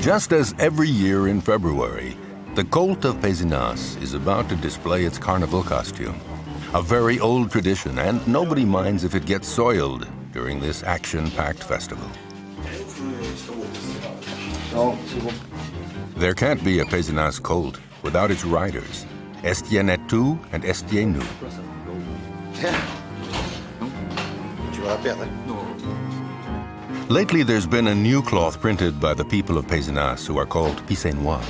Just as every year in February, the Colt of Pezenas is about to display its carnival costume. A very old tradition, and nobody minds if it gets soiled during this action-packed festival. There can't be a Pézenas colt without its riders, Estienetu and Estienu. Lately, there's been a new cloth printed by the people of Pézenas who are called Pézenois.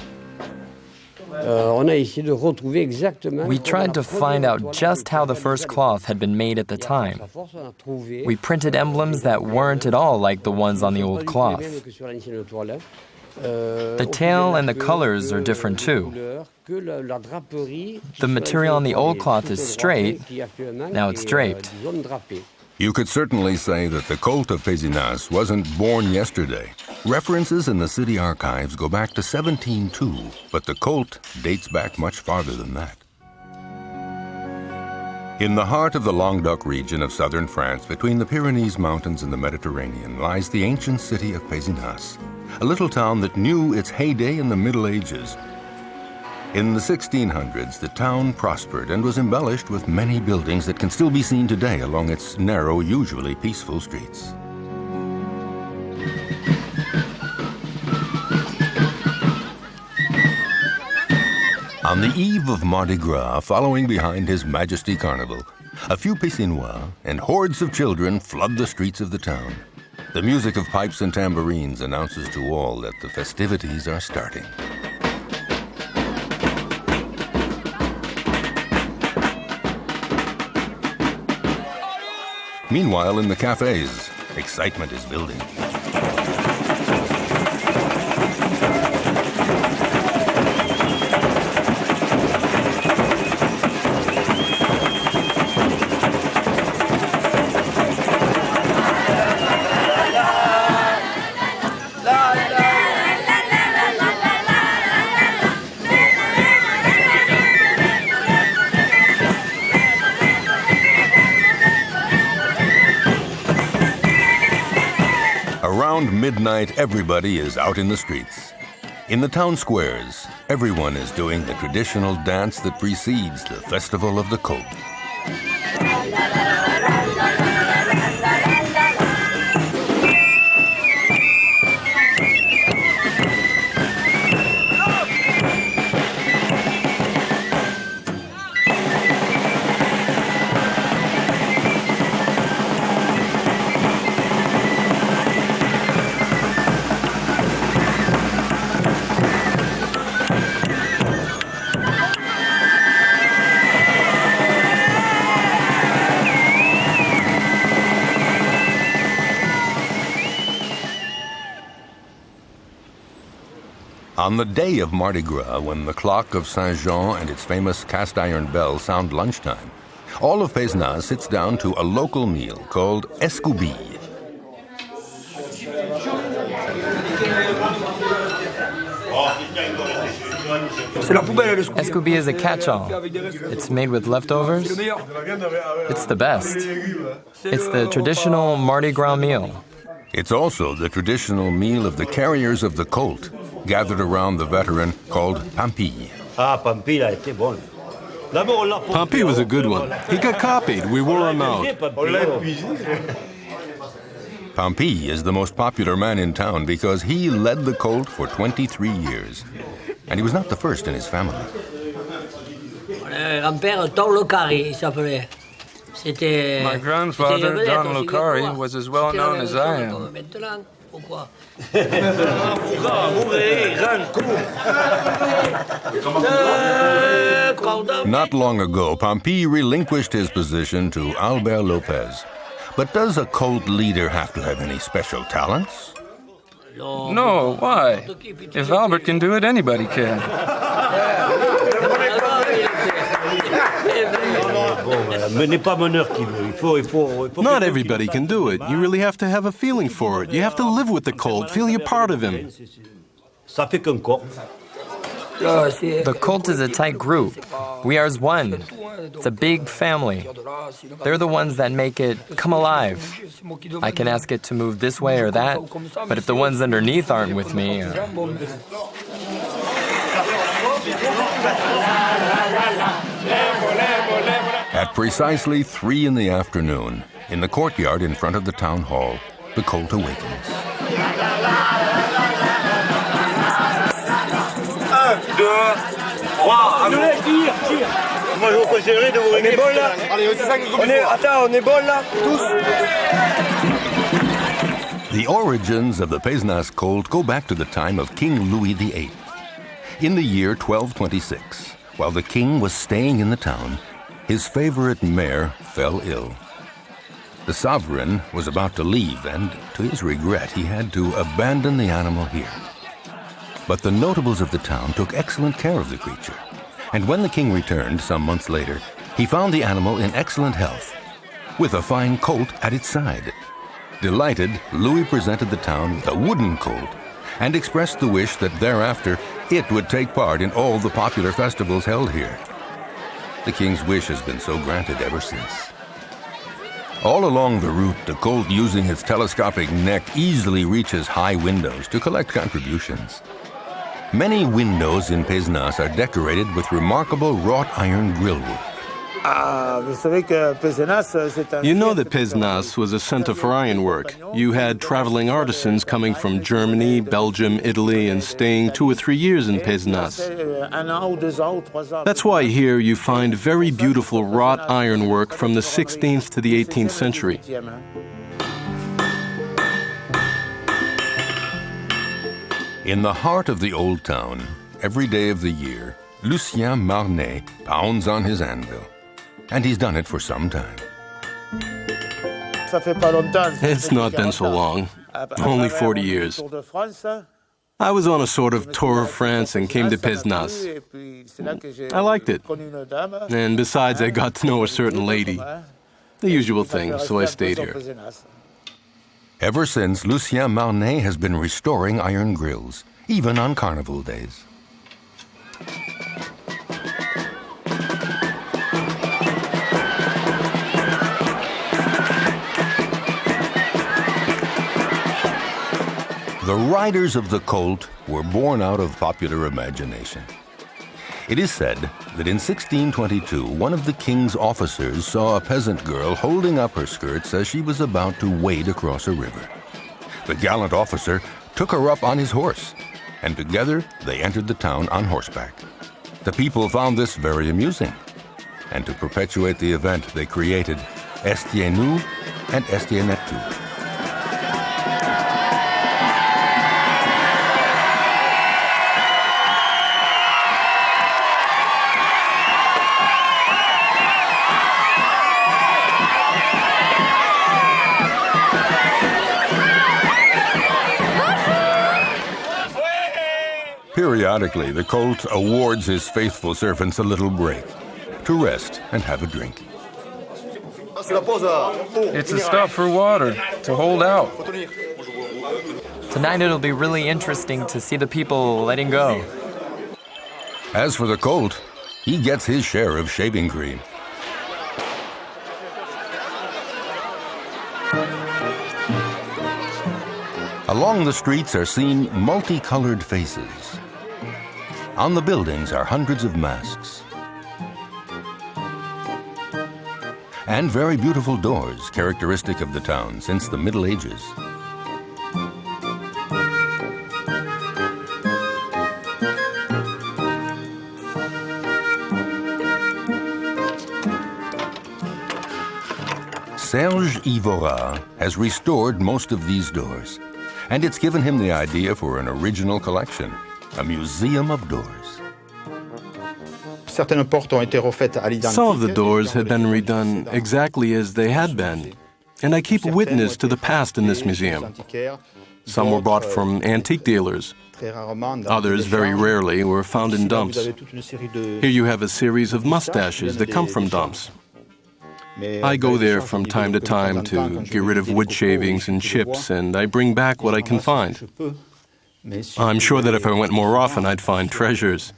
We tried to find out just how the first cloth had been made at the time. We printed emblems that weren't at all like the ones on the old cloth. The tail and the colors are different too. The material on the old cloth is straight, now it's draped. You could certainly say that the Colt of Pézenas wasn't born yesterday. References in the city archives go back to 1702, but the Colt dates back much farther than that. In the heart of the Languedoc region of southern France, between the Pyrenees Mountains and the Mediterranean, lies the ancient city of Pézenas, a little town that knew its heyday in the Middle Ages. In the 1600s, the town prospered and was embellished with many buildings that can still be seen today along its narrow, usually peaceful streets. On the eve of Mardi-Gras, following behind His Majesty Carnival, a few Pézenois and hordes of children flood the streets of the town. The music of pipes and tambourines announces to all that the festivities are starting. Meanwhile, in the cafes, excitement is building. Around midnight, everybody is out in the streets. In the town squares, everyone is doing the traditional dance that precedes the Festival of the Colt. On the day of Mardi Gras, when the clock of Saint-Jean and its famous cast-iron bell sound lunchtime, all of Pézenas sits down to a local meal called escoubille. Escoubille is a catch-all. It's made with leftovers. It's the best. It's the traditional Mardi Gras meal. It's also the traditional meal of the carriers of the Colt, gathered around the veteran called Pampille. Pampille was a good one. He got copied. We wore him out. Pampille is the most popular man in town because he led the Colt for 23 years. And he was not the first in his family. My grandfather, Don Lucari, was as well known as I am. Not long ago, Pampille relinquished his position to Albert Lopez. But does a Colt leader have to have any special talents? No, why? If Albert can do it, anybody can. Not everybody can do it. You really have to have a feeling for it. You have to live with the Colt, feel you're part of him. The cult is a tight group. We are as one. It's a big family. They're the ones that make it come alive. I can ask it to move this way or that, but if the ones underneath aren't with me... At precisely 3 in the afternoon, in the courtyard in front of the town hall, the cult awakens. The origins of the Pézenas cult go back to the time of King Louis VIII. In the year 1226, while the king was staying in the town, his favorite mare fell ill. The sovereign was about to leave, and to his regret, he had to abandon the animal here. But the notables of the town took excellent care of the creature, and when the king returned some months later, he found the animal in excellent health, with a fine colt at its side. Delighted, Louis presented the town with a wooden colt and expressed the wish that thereafter it would take part in all the popular festivals held here. The king's wish has been so granted ever since. All along the route, the colt, using its telescopic neck, easily reaches high windows to collect contributions. Many windows in Pezenas are decorated with remarkable wrought iron grillwork. You know that Pezenas was a center for ironwork. You had traveling artisans coming from Germany, Belgium, Italy, and staying 2 or 3 years in Pezenas. That's why here you find very beautiful wrought ironwork from the 16th to the 18th century. In the heart of the old town, every day of the year, Lucien Marnet pounds on his anvil. And he's done it for some time. It's not been so long, only 40 years. I was on a sort of tour of France and came to Pezenas. I liked it. And besides, I got to know a certain lady. The usual thing, so I stayed here. Ever since, Lucien Marnet has been restoring iron grills, even on carnival days. The riders of the colt were born out of popular imagination. It is said that in 1622, one of the king's officers saw a peasant girl holding up her skirts as she was about to wade across a river. The gallant officer took her up on his horse, and together they entered the town on horseback. The people found this very amusing, and to perpetuate the event, they created Estienne and Estiennette. Periodically, the colt awards his faithful servants a little break to rest and have a drink. It's a stop for water, to hold out. Tonight it'll be really interesting to see the people letting go. As for the colt, he gets his share of shaving cream. Along the streets are seen multicolored faces. On the buildings are hundreds of masks. And very beautiful doors, characteristic of the town since the Middle Ages. Serge Ivora has restored most of these doors, and it's given him the idea for an original collection, a museum of doors. Some of the doors had been redone exactly as they had been, and I keep witness to the past in this museum. Some were bought from antique dealers. Others, very rarely, were found in dumps. Here you have a series of mustaches that come from dumps. I go there from time to time to get rid of wood shavings and chips, and I bring back what I can find. I'm sure that if I went more often, I'd find treasures.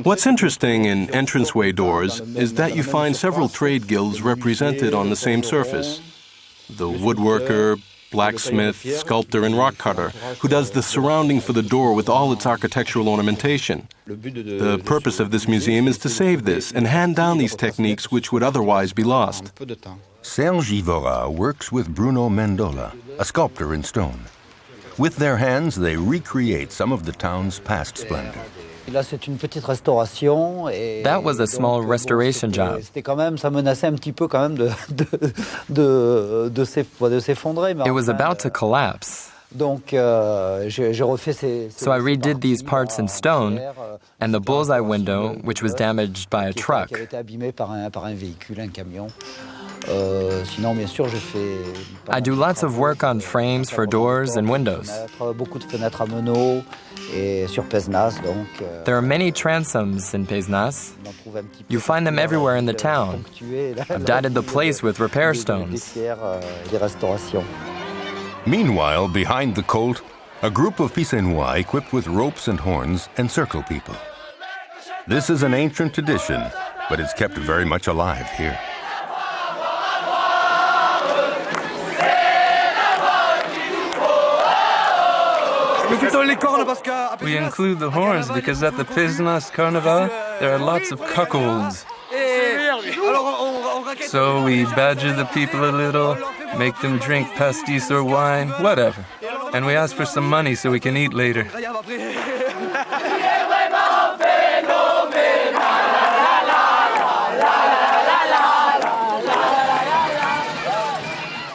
What's interesting in entranceway doors is that you find several trade guilds represented on the same surface. The woodworker, blacksmith, sculptor, and rock cutter, who does the surrounding for the door with all its architectural ornamentation. The purpose of this museum is to save this and hand down these techniques which would otherwise be lost. Serge Ivora works with Bruno Mendola, a sculptor in stone. With their hands, they recreate some of the town's past splendor. That was a small restoration job. It was about to collapse. So I redid these parts in stone and the bullseye window, which was damaged by a truck. I do lots of work on frames for doors and windows. There are many transoms in Pezenas. You find them everywhere in the town. I've dotted the place with repair stones. Meanwhile, behind the Colt, a group of Pézenois equipped with ropes and horns encircle people. This is an ancient tradition, but it's kept very much alive here. We include the horns because at the Pézenas Carnival, there are lots of cuckolds. So we badger the people a little, make them drink pastis or wine, whatever. And we ask for some money so we can eat later.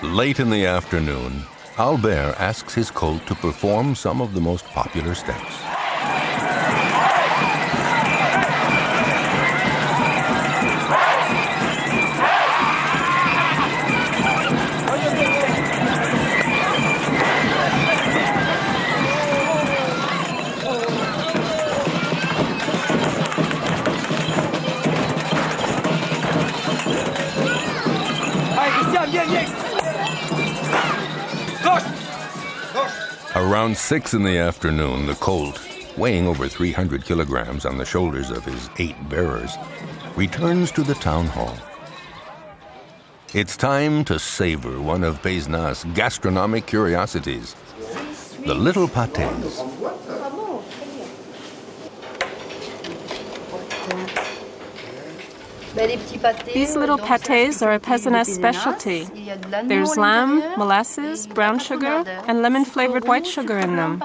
Late in the afternoon, Albert asks his colt to perform some of the most popular steps. Around 6 in the afternoon, the colt, weighing over 300 kilograms on the shoulders of his 8 bearers, returns to the town hall. It's time to savor one of Pézenas' gastronomic curiosities, the little pâtés. These little pâtés are a Pezenas specialty. There's lamb, molasses, brown sugar, and lemon-flavored white sugar in them.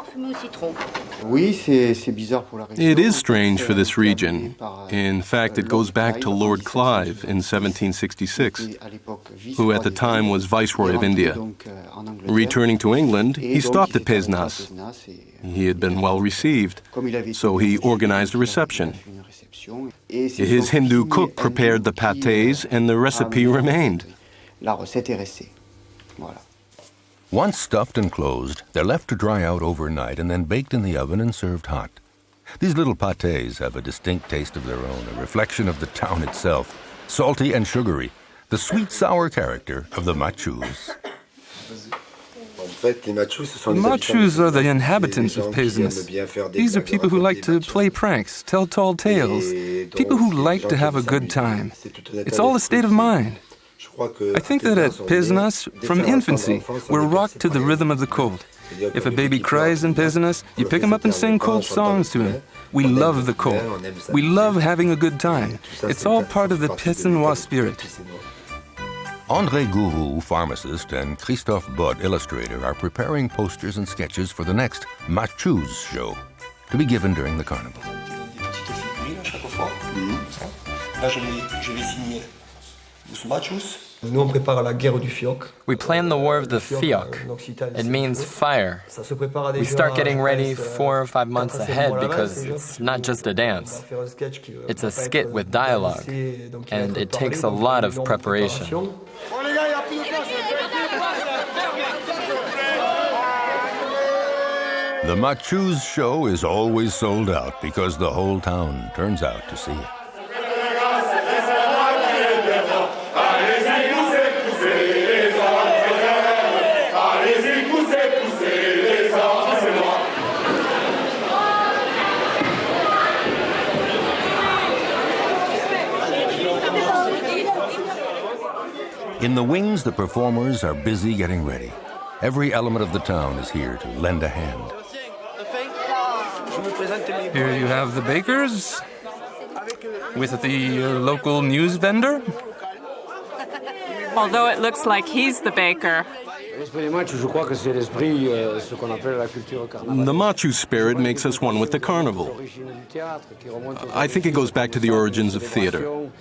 It is strange for this region. In fact, it goes back to Lord Clive in 1766, who at the time was Viceroy of India. Returning to England, he stopped at Pézenas. He had been well received, so he organized a reception. His Hindu cook prepared the pâtés, and the recipe remained. Once stuffed and closed, they're left to dry out overnight and then baked in the oven and served hot. These little pâtés have a distinct taste of their own, a reflection of the town itself, salty and sugary, the sweet-sour character of the Machus. The Machus are the inhabitants of Pezenas. These are people who like to play pranks, tell tall tales, people who like to have a good time. It's all a state of mind. I think that at Pezenas, from infancy, we're rocked to the rhythm of the colt. If a baby cries in Pezenas, you pick him up and sing colt songs to him. We love the colt. We love having a good time. It's all part of the Pézenois spirit. André Gourou, pharmacist, and Christophe Bod, illustrator, are preparing posters and sketches for the next Machus show, to be given during the carnival. We plan the War of the Fioc. It means fire. We start getting ready 4 or 5 months ahead because it's not just a dance. It's a skit with dialogue, and it takes a lot of preparation. The Machus show is always sold out because the whole town turns out to see it. In the wings, the performers are busy getting ready. Every element of the town is here to lend a hand. Here you have the bakers with the local news vendor. Although it looks like he's the baker. The Machus spirit makes us one with the carnival. I think it goes back to the origins of theater.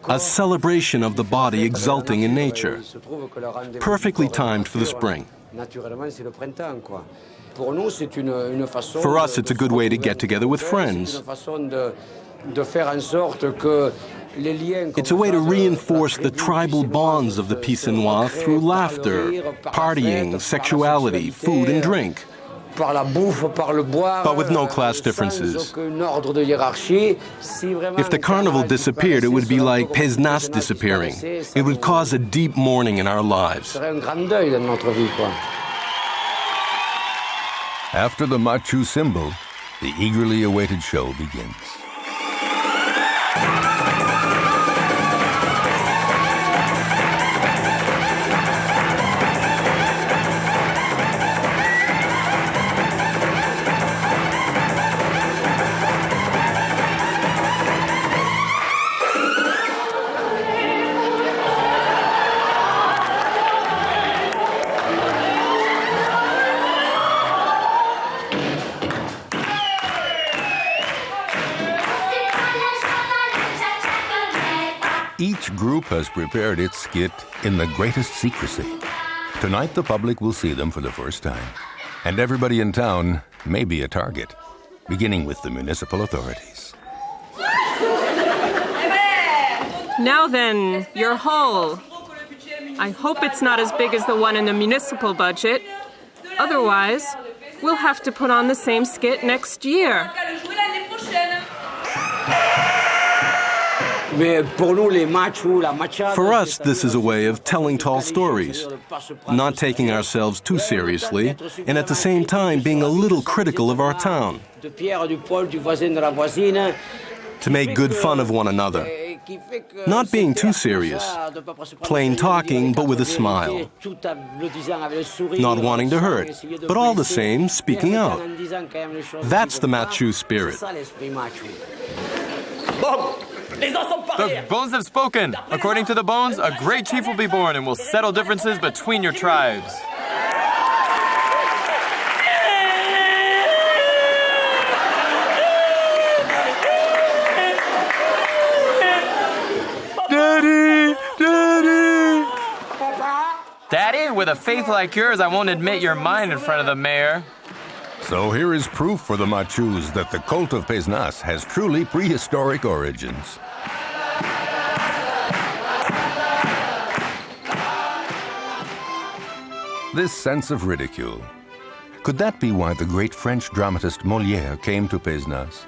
A celebration of the body exulting in nature. Perfectly timed for the spring. For us, it's a good way to get together with friends. It's a way to reinforce the tribal bonds of the Pézenas through laughter, partying, sexuality, food and drink. But with no class differences. If the carnival disappeared, it would be like Pezenas disappearing. It would cause a deep mourning in our lives. After the Machus symbol, the eagerly awaited show begins. Each group has prepared its skit in the greatest secrecy. Tonight, the public will see them for the first time. And everybody in town may be a target, beginning with the municipal authorities. Now then, your hall. I hope it's not as big as the one in the municipal budget. Otherwise, we'll have to put on the same skit next year. For us, this is a way of telling tall stories, not taking ourselves too seriously, and at the same time being a little critical of our town. To make good fun of one another. Not being too serious. Plain talking, but with a smile. Not wanting to hurt, but all the same, speaking out. That's the Machus spirit. The bones have spoken. According to the bones, a great chief will be born and will settle differences between your tribes. Daddy! Daddy! Daddy, with a faith like yours, I won't admit you're mine in front of the mayor. So here is proof for the Machus that the cult of Pezenas has truly prehistoric origins. This sense of ridicule. Could that be why the great French dramatist Moliere came to Pezenas?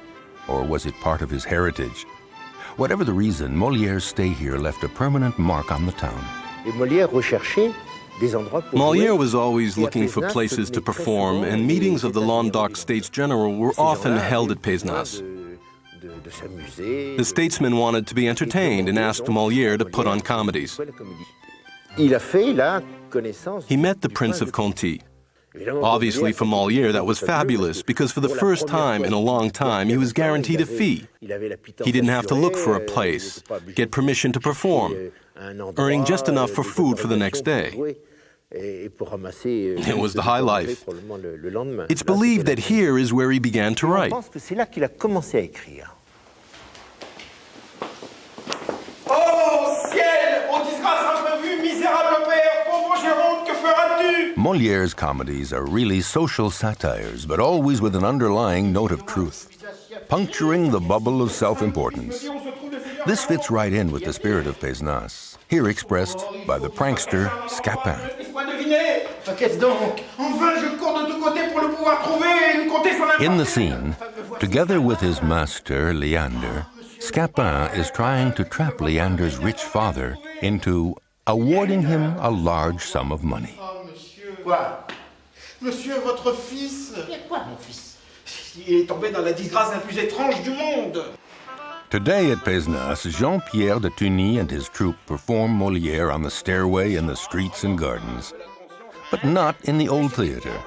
Or was it part of his heritage? Whatever the reason, Moliere's stay here left a permanent mark on the town. Moliere was always looking for places to perform, and meetings of the Languedoc States General were often held at Pezenas. The statesman wanted to be entertained and asked Moliere to put on comedies. He met the Prince of Conti. Obviously, for Moliere, that was fabulous, because for the first time in a long time, he was guaranteed a fee. He didn't have to look for a place, get permission to perform, earning just enough for food for the next day. It was the high life. It's believed that here is where he began to write. Moliere's comedies are really social satires, but always with an underlying note of truth, puncturing the bubble of self-importance. This fits right in with the spirit of Pezenas, here expressed by the prankster Scapin. In the scene, together with his master, Leander, Scapin is trying to trap Leander's rich father into awarding him a large sum of money. Monsieur, votre fils... Quoi, mon fils? Il est tombé dans la disgrâce la plus étrange du monde. Today at Pézenas, Jean-Pierre de Tuny and his troupe perform Moliere on the stairway, in the streets and gardens. But not in the old theater,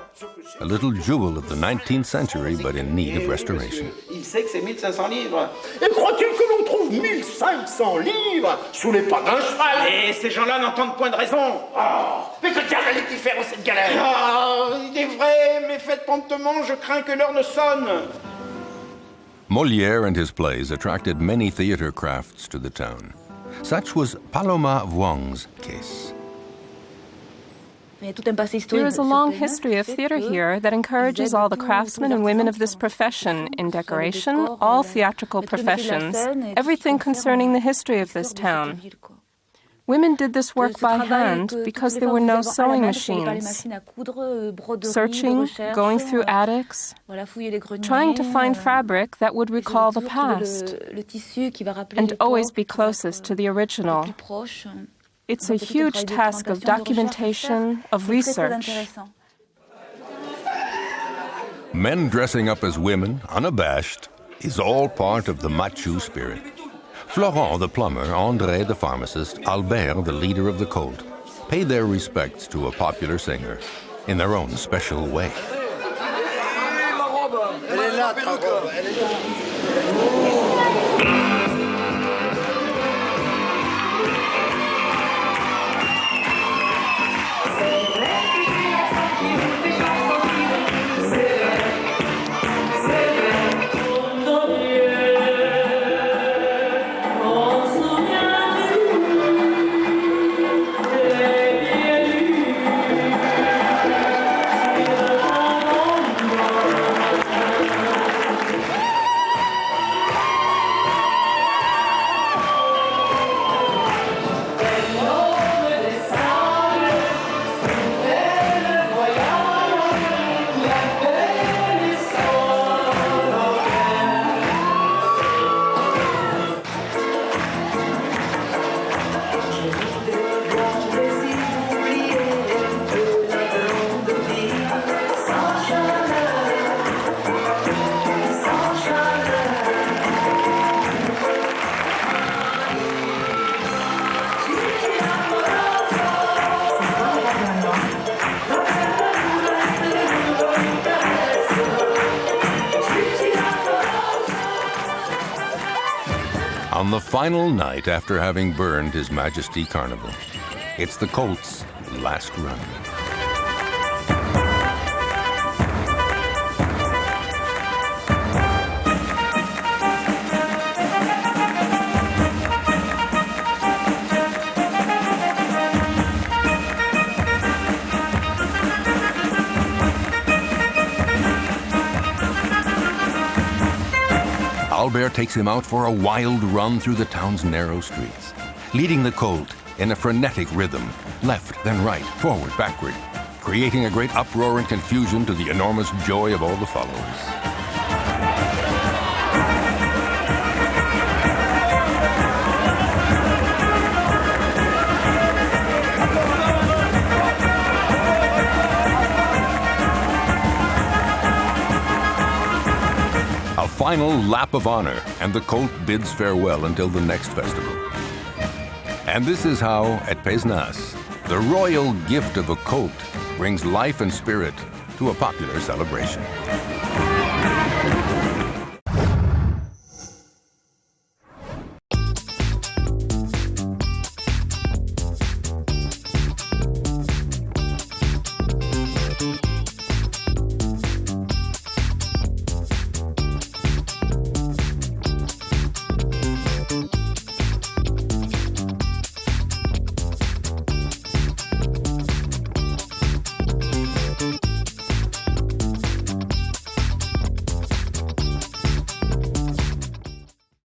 a little jewel of the 19th century, but in need of restoration. Il sait que c'est 1500 livres. Et crois-tu que l'on trouve 1500 livres sous les pas d'un cheval? Et ces gens-là n'entendent point de raison. Oh, mais que diable allait-il faire dans cette galère? Ah, il est vrai, mais faites promptement, je crains que l'heure ne sonne. Moliere and his plays attracted many theater crafts to the town. Such was Paloma Vuong's case. There is a long history of theater here that encourages all the craftsmen and women of this profession, in decoration, all theatrical professions, everything concerning the history of this town. Women did this work by hand because there were no sewing machines. Searching, going through attics, trying to find fabric that would recall the past, and always be closest to the original. It's a huge task of documentation, of research. Men dressing up as women, unabashed, is all part of the Machus spirit. Florent the plumber, André the pharmacist, Albert the leader of the Colt, pay their respects to a popular singer in their own special way. On the final night after having burned His Majesty Carnival, it's the Colt's last run. Albert takes him out for a wild run through the town's narrow streets, leading the Colt in a frenetic rhythm, left then right, forward, backward, creating a great uproar and confusion to the enormous joy of all the followers. Final lap of honor, and the Colt bids farewell until the next festival. And this is how, at Pezenas, the royal gift of a Colt brings life and spirit to a popular celebration.